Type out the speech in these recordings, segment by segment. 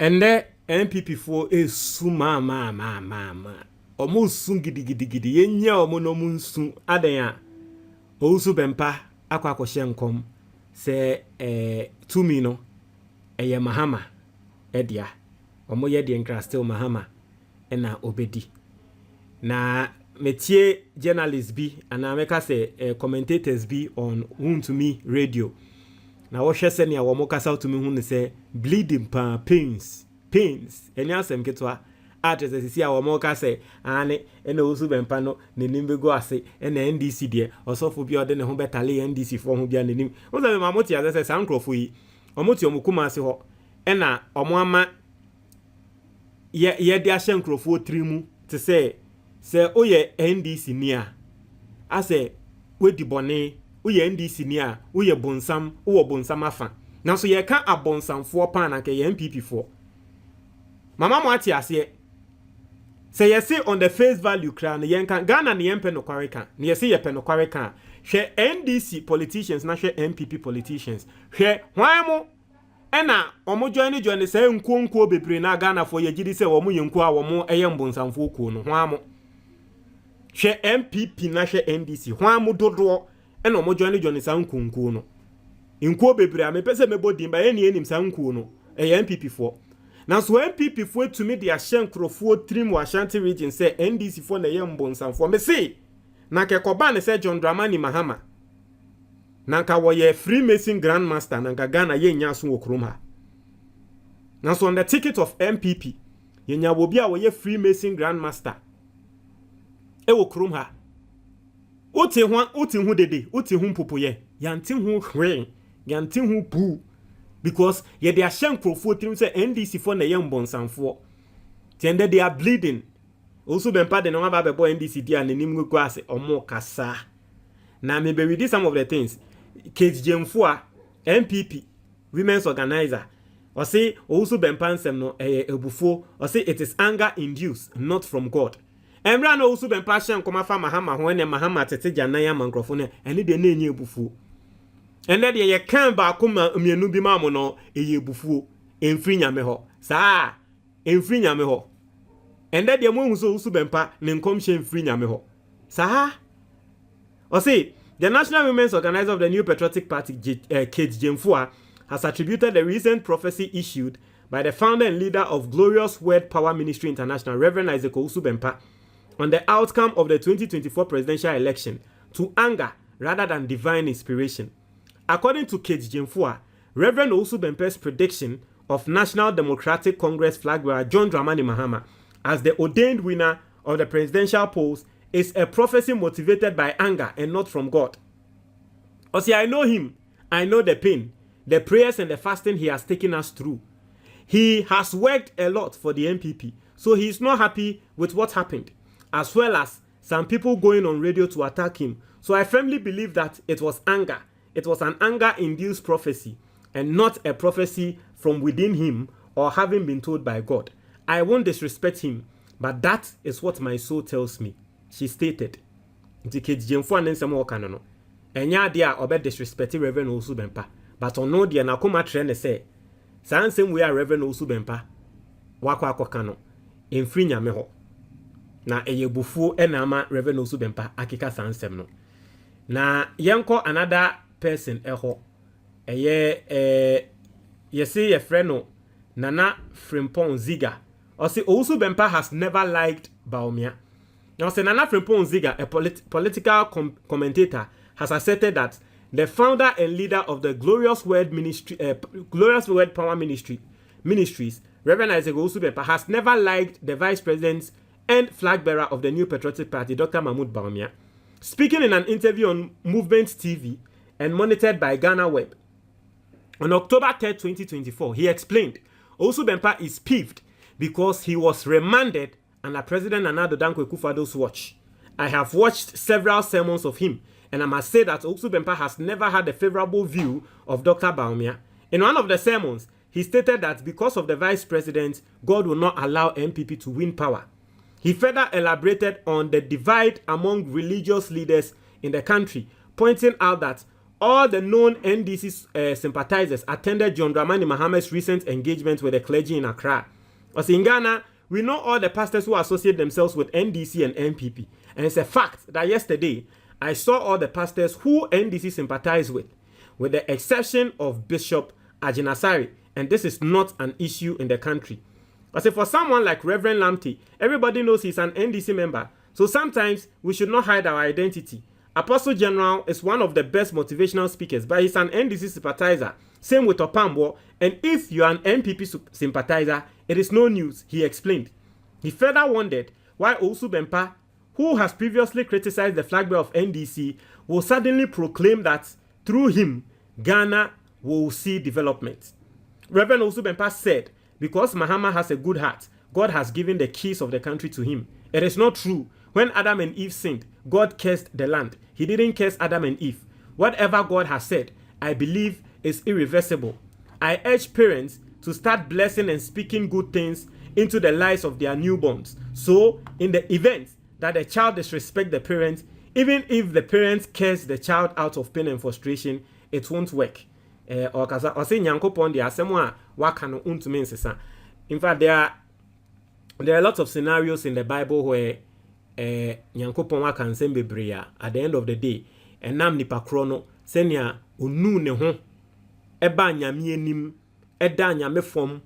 And the NPP for is suma ma. Almost soon gidi yenya omonomun soon adaya. Owusu Bempah akwa kwoshenkom se 2 no eye Mahama edia. Omo ye de nkra still Mahama ena obedi. Na metie journalists bi ana meka se commentators bi on Wontumi radio. Na wo hwe se ne wo mo kasa to me hu ne se bleeding pains eni asem ketwa artist sisi a wo mo kasa ane ena Owusu Bempah no ne nimbe go ase ena NDC de osofo bi ode ne ho betale NDC fo ho bia ne nim wo se ma moti ase sankrofo yi omoti omukuma ase ho ena omo ama ye de ahye nkrofo trimu te se oye NDC ni a ase wedi bone oye NDC ni a oye bonsam wo bonsam afa na so ye ka abonsamfo pa na ke ye NPP fo mama mo ati ase se ye say on the face value kra na ye kan Ghana na ye mpe no kware kan na ye say ye pe no kware kan hwe NDC politicians na hwe NPP politicians hwe hwan mo ena omo join say nkonko bebre na Ghana fo ye gidi say omo ye nko a omo eye mbonsamfo ko no hwan mo hwe NPP na hwe NDC hwan mo dodo ena omo join sa nkonko no nko bebre a me pese me bodin ba ye ni enim sa nko no eye NPP fo na so NPP fo tumi de ahye nkrofo trim wa Ashanti region say NDC fo na ye mbonsamfo me say na ke koba ne say John Dramani Mahama nanka wo ye Freemason Grandmaster nanka Ghana ye nya so okrom ha na so on the ticket of MPP ye nya wo bia wo ye Freemason Grandmaster e wo krom ha oti hu dede oti hu mpopo ye yanti hu hwe yanti hu pu because ye de ahye nkrofo trim say NDC for na ye mbonsamfo tiende they are bleeding Owusu Bempah de no ba bebo NDC dia nanim go ase omo kasa na me be read some of the things Gyamfuah NPP women's organizer or say Owusu Bempah nsem no ebufuo or say it is anger induced not from God. Emra no Owusu Bempah hye nkoma fa Mahama ho ne Mahama tete gyanan ya mankrofo ne ene de na enye ebufuo ene de ye kan ba akoma mienu bi ma mo no eye ebufuo emfiri nyame ho saa emfiri nyame ho ene de mo hu so Owusu Bempah ne nkom hye emfiri nyame ho saa or say the National Women's Organizer of the New Patriotic Party, Gyamfuah, has attributed the recent prophecy issued by the founder and leader of Glorious Word Power Ministry International, Rev Owusu Bempah, on the outcome of the 2024 presidential election to anger rather than divine inspiration. According to Gyamfuah, Rev Owusu Bempah's prediction of National Democratic Congress flag bearer John Dramani Mahama as the ordained winner of the presidential polls is a prophecy motivated by anger and not from God. Or see, I know him. I know the pain, the prayers and the fasting he has taken us through. He has worked a lot for the NPP, so he is not happy with what happened, as well as some people going on radio to attack him. So I firmly believe that it was anger. It was an anger-induced prophecy and not a prophecy from within him or having been told by God. I won't disrespect him, but that is what my soul tells me. She stated. Gyamfuah nsem wo kan no. Enya de a obe disrespect Reverend Owusu Bempah, but ono de na koma tre ne say. San nsem we a Reverend Owusu Bempah wakwa akoka no. Emfiri nyame ho. Na eyebufuo ena ama Reverend Owusu Bempah akika san nsem no. Na yenko another person eho. Yesi ye friend no Nana Frimpong Ziga. Or say Owusu Bempah has never liked Bawumia. Now, Nana Frimpong Ziga, a political commentator, has asserted that the founder and leader of the Glorious Word Power Ministries, Reverend Owusu Bempah, has never liked the vice president and flag bearer of the New Patriotic Party, Dr. Mahmoud Bawumia. Speaking in an interview on Movement TV and monitored by Ghana Web, on October 3rd, 2024, he explained Owusu Bempah is peeved because he was remanded under President Nana Addo Dankwa Akufo-Addo's watch. I have watched several sermons of him, and I must say that Owusu Bempah has never had a favorable view of Dr. Bawumia. In one of the sermons, he stated that because of the vice president, God will not allow NPP to win power. He further elaborated on the divide among religious leaders in the country, pointing out that all the known NDC sympathizers attended John Dramani Mahama's recent engagement with the clergy in Accra. As in Ghana, we know all the pastors who associate themselves with NDC and NPP. And it's a fact that yesterday, I saw all the pastors who NDC sympathize with the exception of Bishop Ajinasari. And this is not an issue in the country. I say for someone like Reverend Lamte, everybody knows he's an NDC member. So sometimes we should not hide our identity. Apostle General is one of the best motivational speakers, but he's an NDC sympathizer. Same with Opambo. And if you are an NPP sympathizer, it is no news, he explained. He further wondered why Owusu Bempah, who has previously criticized the flag bearer of NDC, will suddenly proclaim that through him, Ghana will see development. Reverend Owusu Bempah said, because Mahama has a good heart, God has given the keys of the country to him. It is not true. When Adam and Eve sinned, God cursed the land. He didn't curse Adam and Eve. Whatever God has said, I believe is irreversible. I urge parents to start blessing and speaking good things into the lives of their newborns. So, in the event that the child disrespects the parents, even if the parents curse the child out of pain and frustration, it won't work. In fact, there are a lot of scenarios in the Bible where Nyankopon waka nsem bebre at the end of the day enam nipa krono senia onu ne ho eba nyame anim eda nyame fom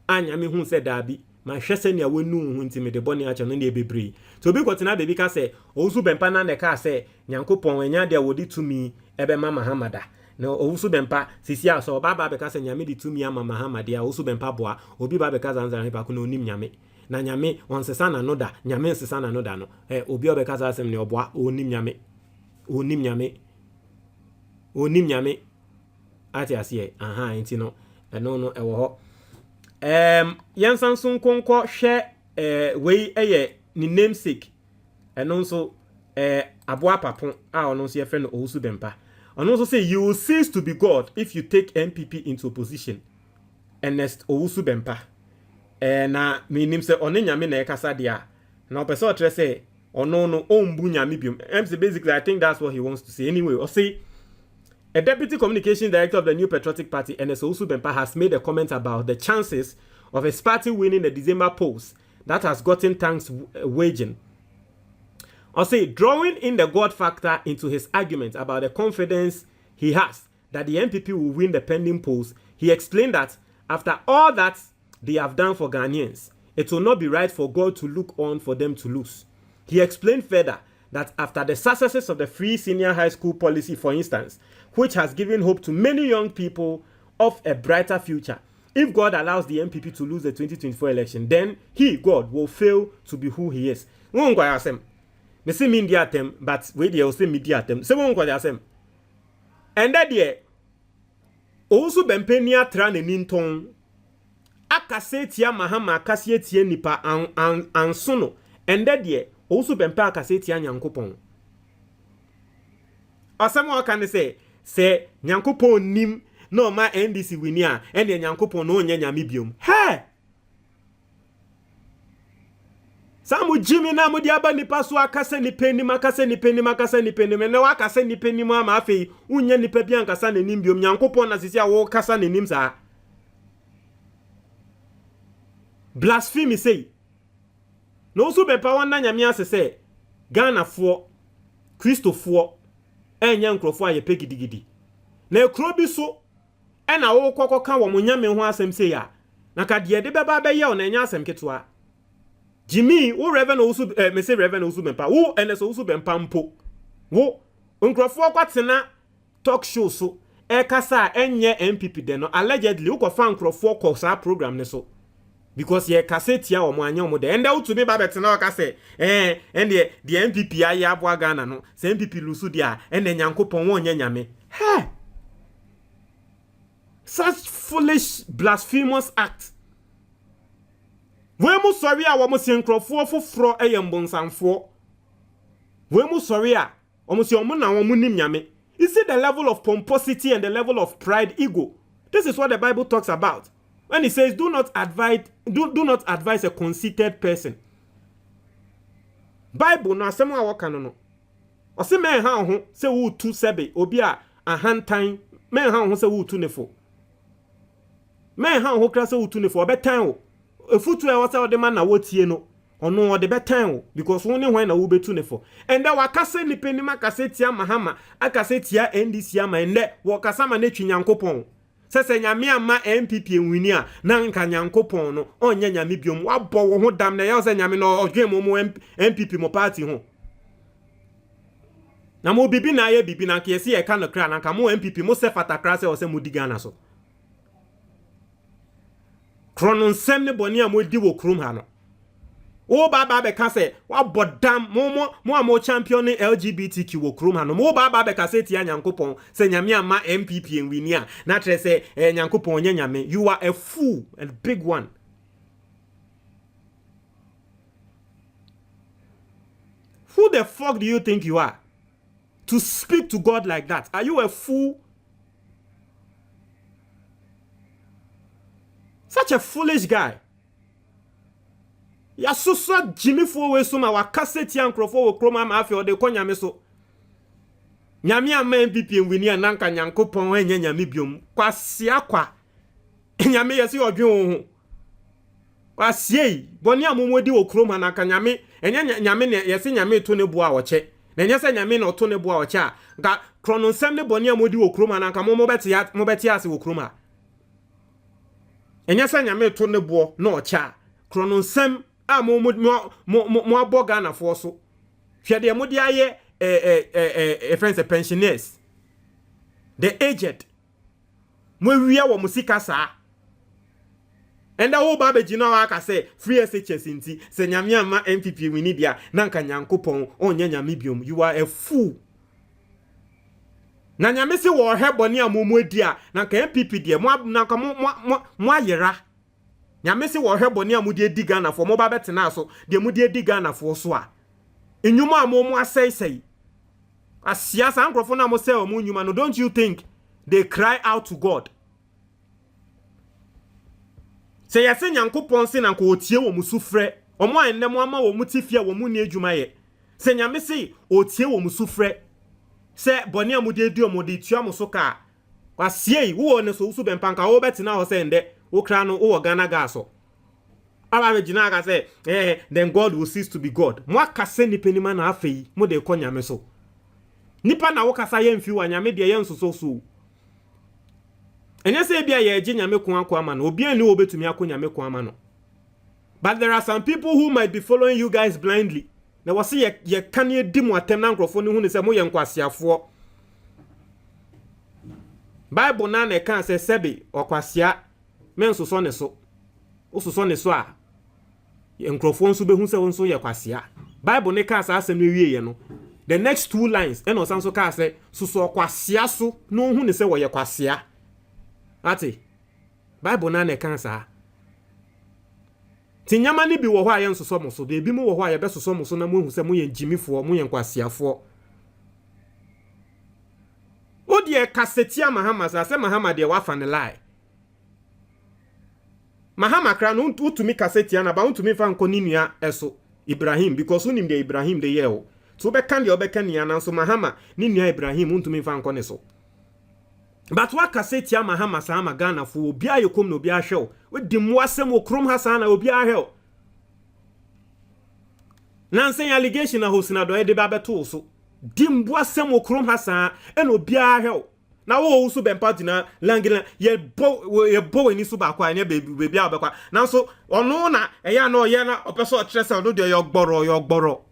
anyame hu se dabi ma hwe senia wonu hu ntime de boni acha no ne bebre to bi kwotena bebi ka se Owusu Bempah na ne ka se Nyankopon enya de wodi tumi ebe ma Mahamada na Owusu Bempah sisi aso baba be ka se nyame di tumi ama Mahamada ya Owusu Bempah boa obi ba be ka zanzan pa ko no nim nyame na nyame onsesa na no da nyame nsesa na no da no obi obeka asem ne oboa onim nyame ati ase enti no no ewo ho yansansun konko hwe wei eye ni namesake eno nso aboa papon a ono nso ye friend Owusu Bempah ono nso say you will cease to be God if you take NPP into opposition. Ernest Owusu Bempah na minim se one nyame na ekasa dia na opese o tre se ono no ombu nyame biom basically I think that's what he wants to say anyway. Or say a deputy communications director of the New Patriotic Party, Ernest Owusu Bempah, has made a comment about the chances of his party winning the December polls that has gotten thanks waging. Or say drawing in the God factor into his argument about the confidence he has that the NPP will win the pending polls, he explained that after all that they have done for Ghanaians, it will not be right for God to look on for them to lose. He explained further that after the successes of the free senior high school policy, for instance, which has given hope to many young people of a brighter future, if God allows the NPP to lose the 2024 election, then he, God, will fail to be who he is. But wait, you say media attempt. And that year, Owusu Bempah ni atra ne ninton akase tia Mahama akase tia nipa ansono ende de Owusu Bempah akase tia Nyankopon asamo aka ne se Nyankopon nim no ma NDC wini a ende Nyankopon no nya nyame biom he samu jimi na mudi aba nipa so akase ni penim na wakase ni penim ama afei unya nipa bi ankasa na nim biom Nyankopon na sisi a wo kasa na nim sa blasphemy say no Owusu Bempah wan na nyame asese Ghana fo Christofo enya nkrofo aye pegidigidi na ekro bi so na wo kokoka wo nyame ho asem say ya na ka de beba be ye o na enya asem ketwa Jimmy, wo Reverend Owusu Reverend Owusu Bempah, wo Ernest Owusu Bempah mpo. Wo nkrofo kwatena talk show so kasa enye NPP de no allegedly wo kofa nkrofo ko sa program ne so because ye kaseti a omo anya omo de ende wo to be babetena o kase ende the NPP aye aboa Ghana no se NPP lusu dia ende Nyankopon wo nya nyame he such foolish blasphemous act. We mu sorry a wo mu senkrofo foforo eyembonsanfo. We mu sorry a wo mu se omo na wo mu nim nyame. Is it the level of pomposity and the level of pride, ego? This is what the Bible talks about. When it says do not advise a conceited person. Bible no asemo a wo kan no. O se men ha ho se wo tu sebe obi a a hand time men ha ho se wo tu ne fo men ha ho kra se wo tu ne fo obetan wo efutu e wo se ode man na wo tie no ono ode betan wo because won ne hwan na wo betu ne fo ende wakase ni penim akase tia Mahama akase tia NDC ama ende wo kasa ma na twi Nyankopɔn sese nyame ama NPP enwini a na nka Nyankopɔn no onye nyame biom wabɔ wo ho dam na ye se nyame no odwen mo NPP mo party ho na mo bibi na ye bibi na nke yesi e ka no kra na nka mo NPP mo se fatakra se o se mo diga na so krono nsem ne boni a mo di wo krom ha no wo baba be ka se wa bodam mo champion LGBTQ wo krom ha no mo baba be ka se tia Nyankopɔn se nyame ama MPP enwini a na tre se Nyankopɔn nye nyame. You are a fool, a big one. Who the fuck do you think you are to speak to God like that? Are you a fool? Such a foolish guy. Ya so Jimmy for we so ma wa cassette yankrofo wo kroma ma afi o de konyame so. Nyame ama MPP enwini ananka Nyankopɔn enye nyame biom. Kwasia kwa. Nyame yesi odwen wo ho. Kwasie boni amomodi wo kroma na ka nyame enye nyame ne yesi nyame to ne bua wo che. Na enye se nyame na to ne bua wo che a. Ga krononsem ne boni amodi wo kroma na ka mo beti ase wo kroma. Enye se nyame to ne bo na o che a. Krononsem a mo aboga na fo so hwe de mo de aye friends pensioners the aged mo wia wo musika saa enda wo ba be gina wa ka say free SHS nti se nyame ama MPP wini dia na nka Nyankopɔn onye nyame biom. You are a fool. Na nyame se wo heboni amomu adi a na nka MPP dia mo na nka mo ayera nyame se wo hweboni amudi edi Ghana fo mo ba betena so de mudi edi Ghana fo so a enyuma amomu asai asiasa ankrofo na mo se o mu nyuma no. Don't you think they cry out to God? Say yase Nyankopɔn se na nko otie wo musufrɛ omo enne mo ama wo mutifia wo mu ni adwuma ye. Se nyame se otie wo musufrɛ se boni amudi edi omudi tua mo so ka kwasie wo ne so Owusu Bempah nka wo betena ho se nde okra no wo Ghana gaso aba be gina ga say then God will cease to be God. Mo akase nipa ni ma na afei mo de ko nyame so nipa na wo kasa ye mfi wa nyame de ye nsoso so enye se bia ye gi nyame ko akwa ama no obi ani wo betumi akọ nyame ko ama no. But there are some people who might be following you guys blindly. Na wo se ye kan ye di mo atem na nkrofo ni hu ne se mo ye nkwasiafo. Bible na kan se sebe okwasia men so ne so osuso ne so a enkrofo nso be hu se wonso ye kwasia. Bible ne ka sa asem wie ye no the next two lines eno sanso ka se suso kwasia so no hu ne se wo ye kwasia ati Bible na kan sa tinyama ni bi wo ho a ye nsoso mo so de bi mo wo ho a ye be soso mo so na mo hu se mo ye njimifo mo ye kwasiafo. Odie kasetia Mahama sa se Mahama de wa fa ne lie. Mahama kra no utumi kasetia na ba utumi fa nko ninua eso Ibrahim because unim de Ibrahim de yeo so be kan de obeka nia na so Mahama ninua Ibrahim utumi fa nko ne so. But wa kasetia Mahama sa ma Ghana fo obi ayekom no obi ahwe o di mu asem okrom ha sa na obi ahwe na nsen allegation na hosina do e de ba beto so di mbu asem okrom ha sa e no obi ahwe na wo Owusu Bempah na langina ye bo ni so ba kwa ne bebi abekwa na so ono na eya na oye na opeso otrese no de yo gboro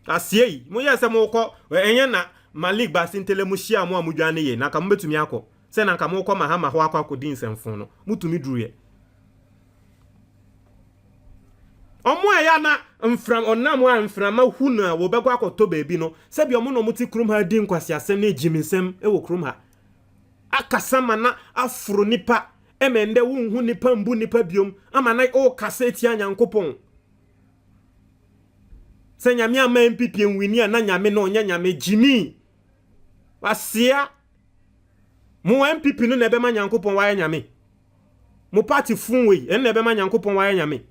asie mo ye se mo ko enye na Malik Basintele mu hia mo amudwane ye na ka mo betumi akọ se na ka mo ko Mahama ho akọ din semfon no mutumi duruye omo eya na mfram onam a mframa hu na wo begwa akoto beebi no se bi omo no muti krum ha din kwasi asem na ejimisem wo krum ha akasama na afro nipa emende wunhu nipa mbu nipa biom ama na o kaseti Nyankopɔn se nyame ama MPP enwini a na nyame no nya nyame jimi wasia mo MPP no na be ma Nyankopɔn wa ya nyame mo party funwe en na be ma Nyankopɔn wa ya nyame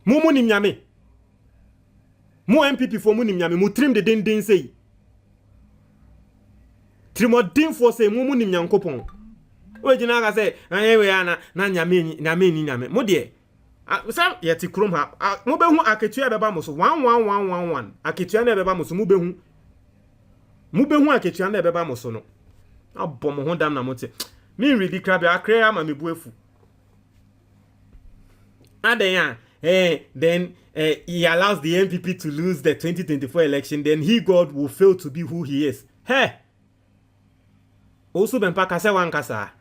mu nim nyame mu MPP fo mu nim nyame mu trim de den sei Trimodinfo say mumu nim Nyankopon. We jina ka say we ana na nyame mo de sam yeti krom ha mo behu aketua beba mo so 11111 aketua na beba mo so mo behu aketua na beba mo so no abom ho dam na mo te me really crab akre ama me buefu aden then he allows the NPP to lose the 2024 election, then God will fail to be who he is. Hey, Owusu Bempah kase wan kasa.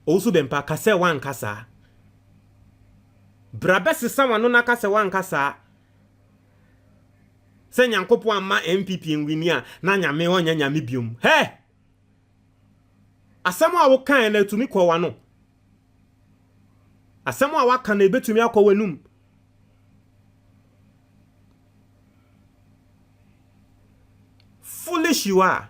Owusu Bempah kase wan kasa. Brabesi sama no na kase wan kasa. Se Nyankopon amma NPP enwini a na nyame onya nyame biom. Hey, asamo a wo kan na tumi kwa wano. Asamo a waka na ebetumi akwa wanum. Foolish you are.